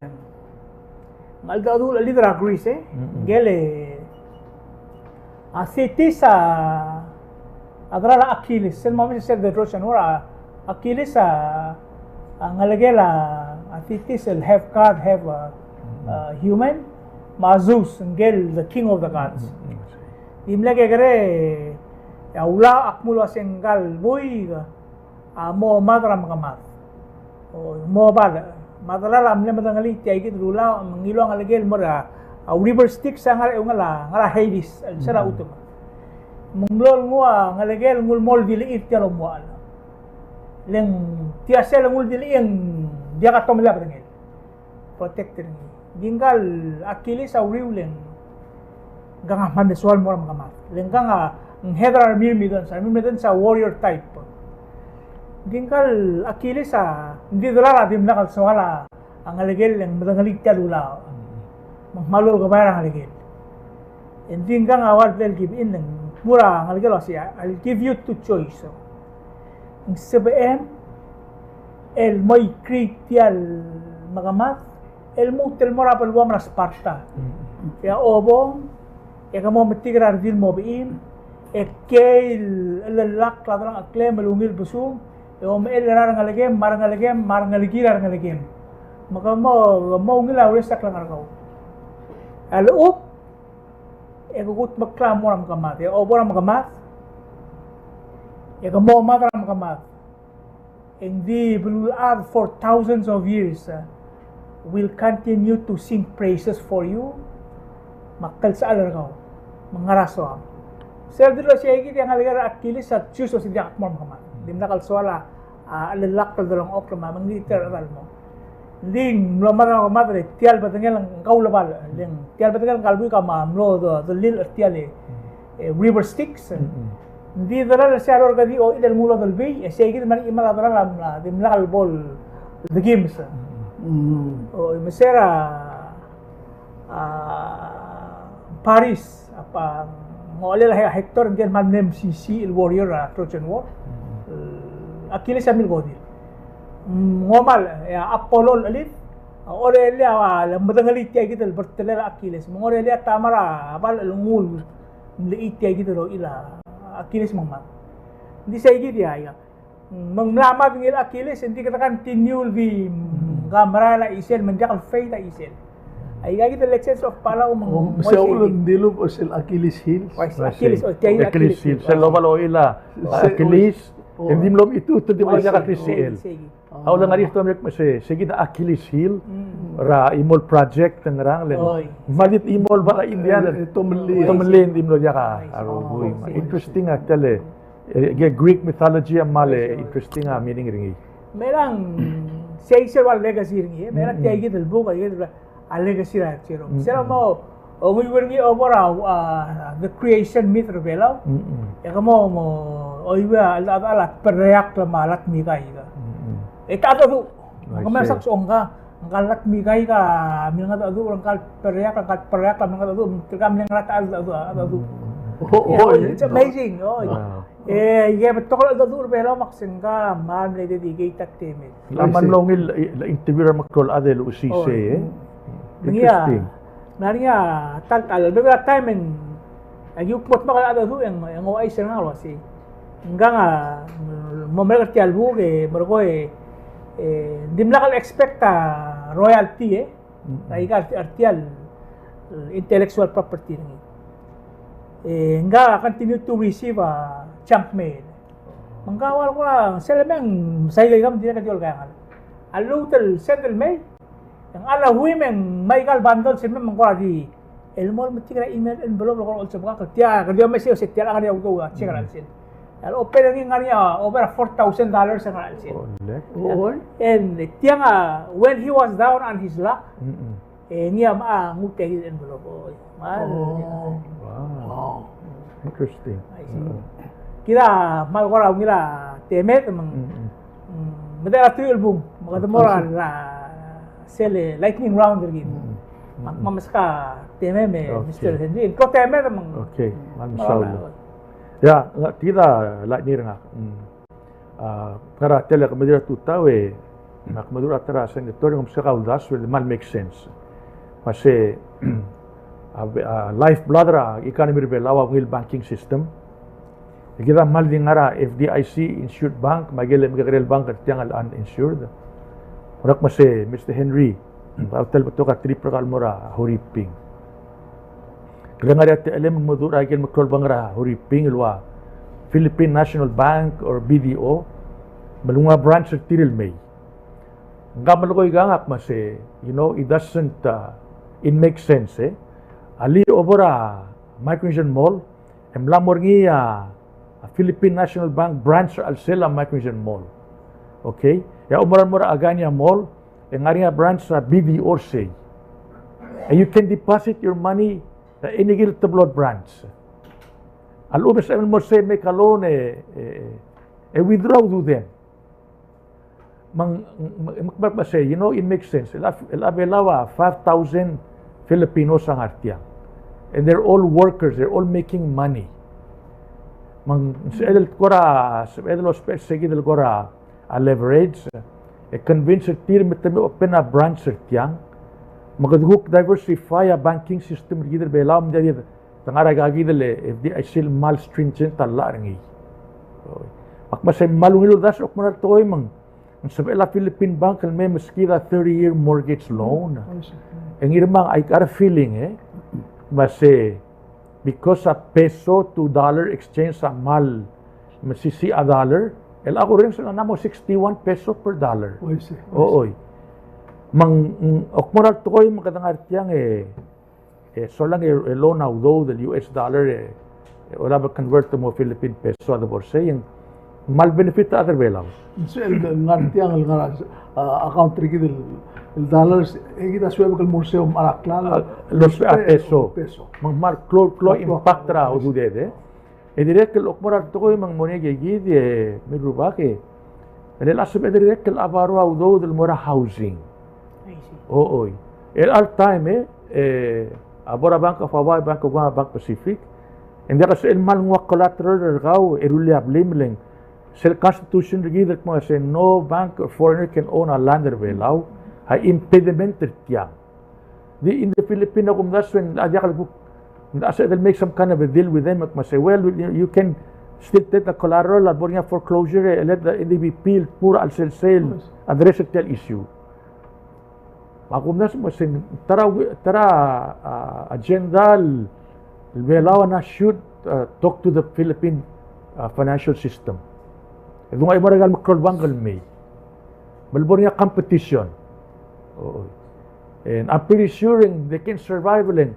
Speaker 1: malda adu lidra Greece gele asitis adrala Achilles sel mami sel the Trojan War Achilles ngalagela asitis el have God have human Mazus ngel the king of the gods imlage gare ula akmulo senggal boy mo madra magamat o mo bal madra lam le madangali tiagi lula mangilo ang alagel mora river stick sa ngala Hades sara uto munglol ngwa ngalagel ngul mol diliit talo mo ala leng tiasel ngul dilieng dia ka tomla badangel protector ni gingal Achilles auriuleng ganga mandeswal mo mga mat. Lengkang Hedra Myrmidon sa warrior type. Gingkal Achilles hindi dala dim nakal sawala ang aligel yang madangalig talula. Magmalol ka bayar ang aligel. And gingkang award will give in ng mura ang aligel siya. I'll give you 2 choice. Ang CBM el moy kritial magamat el mutel mora palwa mara Sparta. Kaya obong kamo matigrar din mo biim kay lalak ladang akle malungil busum el rar ngalagem mar ngaligirar ngalagem maka mo ngila westa klang arkaw alup gugut maklam mo ram kamat obora makamat kamo madram kamat hindi will add for thousands of years will continue to sing praises for you makal sa alargaw mga raso sir dilo siya ikit yang haligar Achilles at choose o siya akmor mga dim nakal swala alalak tal dalang okra mangiter atal mo ling mlamara ko madre tial batangel ang kaulabal ling tial batangel kalbu ka mamlo the lil tial river sticks hindi dala siya lor gadi o idal mulo dal bay siya ikit man imala dala lam dim nakal ball the games o mesera Paris apa ngolel Hector ngel man nem CC el warrior Trojan War Achilles amil godil ngomal Apollo alit orelia madangalit tiay gital bertelera Achilles ngorelia tamara abal lungul liit tiay gital ila Achilles mangman hindi sa igid ya manglamat ngil Achilles hindi kita continue vi gamara la isel menjakal fate ta isel ay gagi the Legends of Palau
Speaker 3: Sa ulong dilub o sil Achilles Hills.
Speaker 1: Achilles o tiay
Speaker 2: Achilles Hill sa lobalo ila Achilles hindi mo itu di mo niya Achilles Hill how lang ari to amerik say sige na Achilles Hill ra imol project ng rang len madit imol bara Indian tomlin di mo niya ka aroboy interesting actually Greek mythology amale interesting meaning ringi
Speaker 1: merang say wal legacy ringi merang tiay gid el book ay a legacy ra chero sero mo Ongi overall the creation myth rebelaw. Ya kamo mo oiwa alat peryak lamalat mikay ka. Ita to kamasak songka ang kalat mikay ka minga to ang kal peryak la minga to tika minga rata to. It's amazing. Yeah, but tokol to rebelaw maksin ka man le dedicated team.
Speaker 2: Laman longil la interviewer makol adel usise. Interesting.
Speaker 1: Nariya tal bega time en ayukmot makala ado yang OI senang lo si hanggang momer ti albu ke mergo dimlakal expect royalty kaiga artial intellectual property ni hangga continue to receive chunk mail mangkawal ko selemeng say gam di na kadiol kaya alutal settle mail yang ala women Michael Bandol sila mengkora di elmol metikra email envelope lo also baka tia kerja mesio setia lang dia uto check alsin al open ng ngania over $4,000 ang alsin and tia nga when he was down on his luck niya ngute his envelope
Speaker 2: Wow, interesting.
Speaker 1: Kira malkora ngira temet medala tuil bung makademora la sele lightning round again. Mamaska teme me Mr. Henry. Ko teme mang.
Speaker 2: Okay, mansal. Ya, tida lightning nga. Para tele kamedira tutawe makmadura tara sa nitorio ng saka udas will mal make sense. Kasi life blood economy rebelawa ng banking system. Kita mal dingara FDIC insured bank magele magreal bank at yang uninsured. Orak masih Mr. Henry, hotel betul kat trip kalmora horiping. Kaya nga dati alam mo dura akin makrol bangra horiping ilwa Philippine National Bank or BDO malunga branch sa Tiril May. Nga malukoy gangak masih, it doesn't it makes sense Ali obora Micronesia Mall emlamor ngiya Philippine National Bank branch al sela Micronesia Mall. Okay? Ya umura-mura aganya mall, ang nga branch sa BDO say. And you can deposit your money sa inigil tablod branch. Al-ubes ay mo say make a loan, withdraw to them. Say, it makes sense. Ilabelawa, 5,000 Filipinos ang artiya. And they're all workers, they're all making money. Sa edel segidel kora, a leverage, convince tir metame open a branch tiang, magaduguk diversify a banking system gider belam jadi tangara gagidel FDIC mal stringent talarngi. Makmasay malungilo das okmar toy mang sabela Philippine Bank may maskida 30-year mortgage loan. Ang irmang ay kara feeling base because a peso to dollar exchange sa mal masisi a dollar. Ako rin sa namo 61 peso per dollar. Ooy. Okmoral to koy makadang artiyang so lang loan although the US dollar wala ba convert to mo Philippine peso ada borse yung mal benefit ta other belaw.
Speaker 3: So el ngartiyang account tricky del dollars kita suwe kal museo marakla
Speaker 2: los peso. Mang klo impact ra o dudede. Direct okmoral to koy mang money gigid miruba ke el asube direct el abaro audo del mora housing oy el all time abora bank of Hawaii bank of Bank Pacific and there is el mal ngwa collateral gaw erulia blimling sel constitution gigid mo say no bank or foreigner can own a land belaw ha impediment tiya in the Philippines kum das when adya book they'll make some kind of a deal with them. Say, well, you can still take the collateral, bring a foreclosure, let it be peeled, pura al sale, address it tell issue. Makumnas mo sin tara agenda belaw na should talk to the Philippine financial system. Ito nga imaragal makrol banggal may. Malbor niya competition. And I'm pretty sure they can survive lang.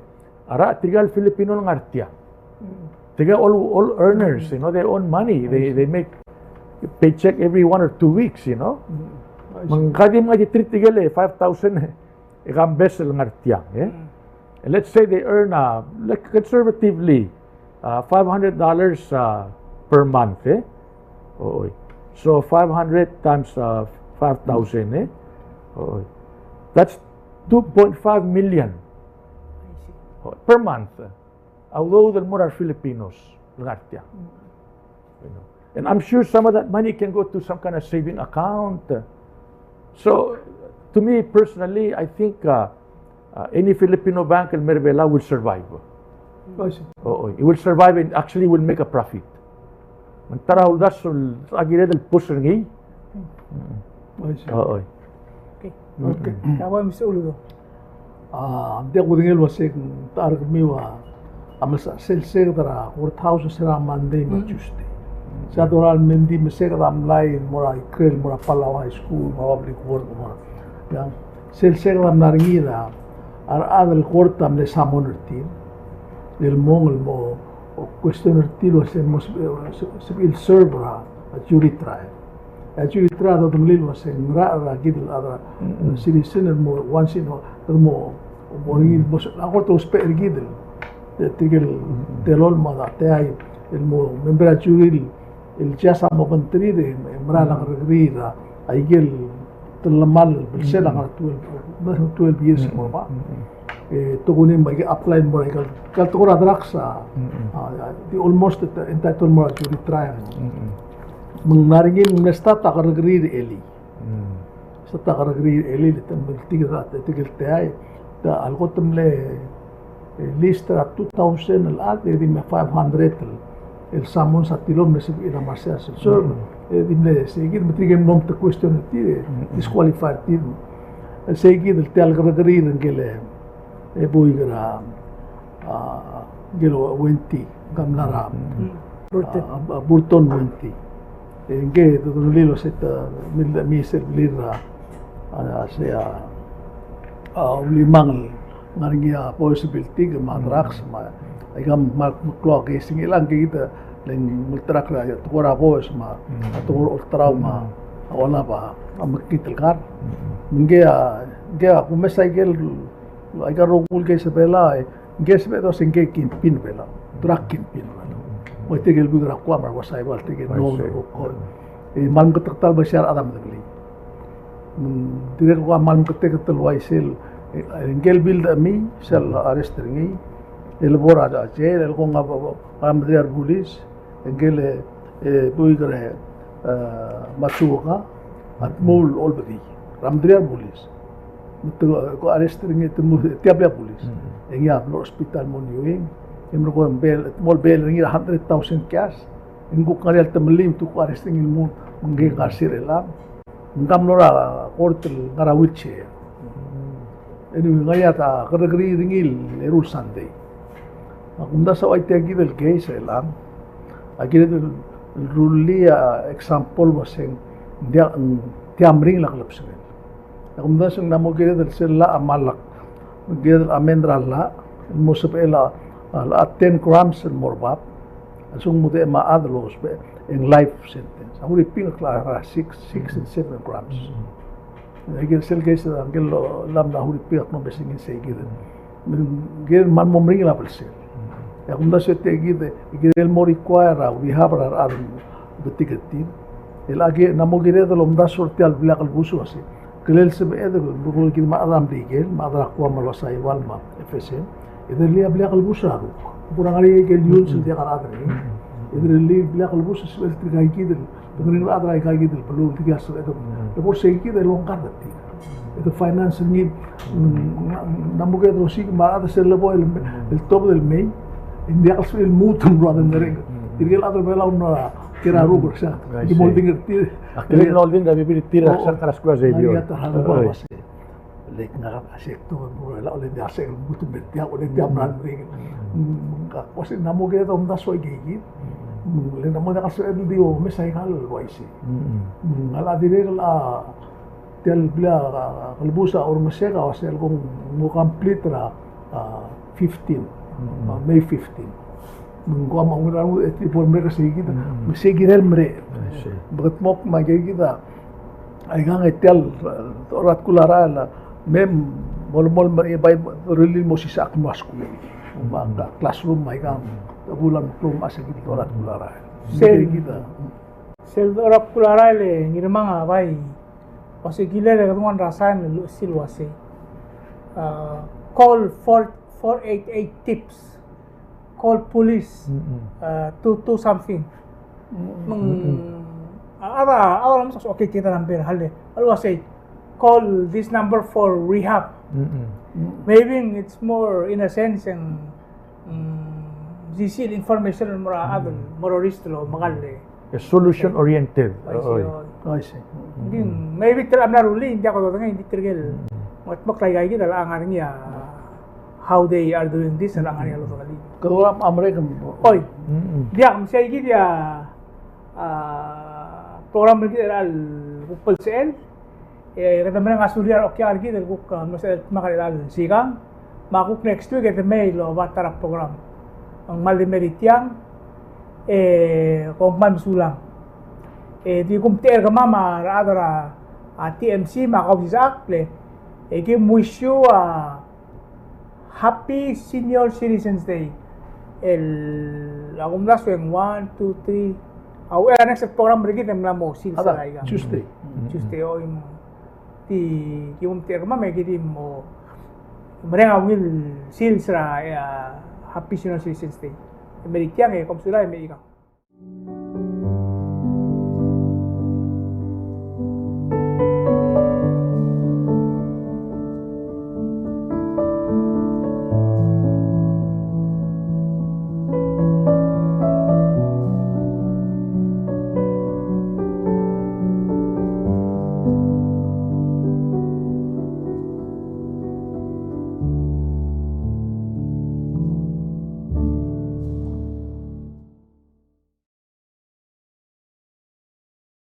Speaker 2: Ara tigal Filipino ng artya. Tiga all earners, they own money. They make paycheck every 1 or 2 weeks, Mang kadi mga treat tigal 5,000 ikam best ng artya, And let's say they earn, like conservatively, $500 per month, eh? Oo. So 500 times 5,000, eh? Oo. That's 2.5 million per month. Although the more are Filipinos, Lunartia. You know. And I'm sure some of that money can go to some kind of saving account. So, to me personally, I think any Filipino bank in Merbela will survive. Oo, it will survive and actually will make a profit. Mantarahol das sa agilid del push ringi. Oo.
Speaker 1: Okay. Okay. Kawan Mr. Uludo.
Speaker 3: Dia ko tingel wasik tarik miwa amal sa sel dara 4,000 sera Monday ma Tuesday. Sa doral mendi mesek am lai mora ikrel mora Palaw High School ma public work mora. Yang sel am naringira ar adal kortam le samonertin. Del mongol mo questioner tilo se mos il server a jury trial. A jury trial do mlil was en ra gidel adra citizen mo once in mo morir mos agorto sper gidel tigel telol ma da tay el mo membra jury il jasa mo bantri de mra la regrira aigel telamal belsela ngar 12 years mo ba tugunin ba apply mo kal tukura draksa di almost entitled mo to retire mengaringin nesta takaragrir eli sa takaragrir eli litan tigil tay da algotum le listra 2000 al di 500 el samon sa tilom ne ila marcia so dimle seguir metrigem nom te question ti disqualified ti seguir el tal gregrir ngele e bui gra gelo wenti gamlara burton wenti nge to lilo seta mi ser lira sea limang ngargia possibility ke madrax ma igam clock ising ilang kita len multrak ra tukura boys ma tukur trauma wala ba amakitel kar nge kumesa gel agar rogul ke sebela nge sebedo singke kin pin bela trak kin pin bela mo tegel bigra kwa mar wasai bal tegel no ko man ko taktal bashar adam dagli dire ko man ko tektal waisel ngel bil mi sel arrest ringi el borada che el konga amdriar police ngel buigre masuka at mul olbadi ramdriar police ko arrest ringi tiabla police engia no hospital moniuing emro ko bel mol bel ringi 100,000 cash ingo kanel tamlim tu ko arrest ringi mu ngi kasirela ngam lora kortel ngarawiche anyway ngayata karagri ringil erul sunday akunda sa ay tagi del case elang agire del rulia example waseng dia tiamring la klapsen akunda sung namo gire del sella amalak gire del amendra la mosapela la 10 grams el morbab asung mude ma adlos be in life sentence amuri ping klara 6 and 7 grams agir sel case angel lam na huri ping no besing se gire man momring la persel ya kunda se te gide el mori quara we have our adam betiketin el age namo gire de lomda sorte al black al busu ase kelel se ede bugol kid ma adam digel ma adra kwa mal wasai wal ma fsm ede li black al busu adu kurang ari ke yun se dia karadre ede li black al busu se el trai kid ngin adra ka kid pelu tiga se ede por se kid el longkar dati ede finance ni namo gire rosi ma ada se lebo el top del mei India also il mutum brother nere tirgel adro bela unna kira rubur sa di molding tir
Speaker 2: Akilin holding da bibili tira sa karas kwa zebio.
Speaker 3: ya ta halu ba wase lek na asekto mo la ole da se mutum betia ole dia bran ring ka wase namo ge dom da so gegi le namo da so el dio me sai hal waisi ala dire la tel bla kalbusa or masega wase algong mo complete ra 15 May 15. Nunggu ama nguraru eti por mereka segida, segirel mere. Bagat mok magigida. Ay gang etel orat kulara la mem mol maibay really mo si sa akma school. Mga classroom may kam. Bulan plum asa gid orat kulara.
Speaker 1: Sel-
Speaker 3: kita.
Speaker 1: Sel orap kulara le ngirma nga bay. Kasi gila le katuan rasan le silwase. Call 488 tips. Call police. 22 something. Ara naman sa okay kita number halde. Alwase call this number for rehab. Maybe it's more in a sense and zisil information mura adon mororist lo magalle.
Speaker 2: Solution oriented.
Speaker 3: I see.
Speaker 1: Hindi maybe am na ruli hindi ako nga hindi tirgel. Matmak lay kita lang ang niya how they are doing this lang ang niya lo kali.
Speaker 3: Kaduram American.
Speaker 1: Oy. Dia am say dia program kita al Google CL kata mereka suliar okay lagi dari Google masih makalilal sigang makuk next week kata may lo batara program ang malimeritiang kung man sulang di kumtier ka mama raadara TMC makawis akle kim wish you happy senior citizens day akum last week 1 2 3 next program berikut yang mo silsa lagi
Speaker 3: Tuesday.
Speaker 1: Tuesday o yung yung terma may gidi mo mereka will silsa happy senior citizens day Amerikang kung sila Amerika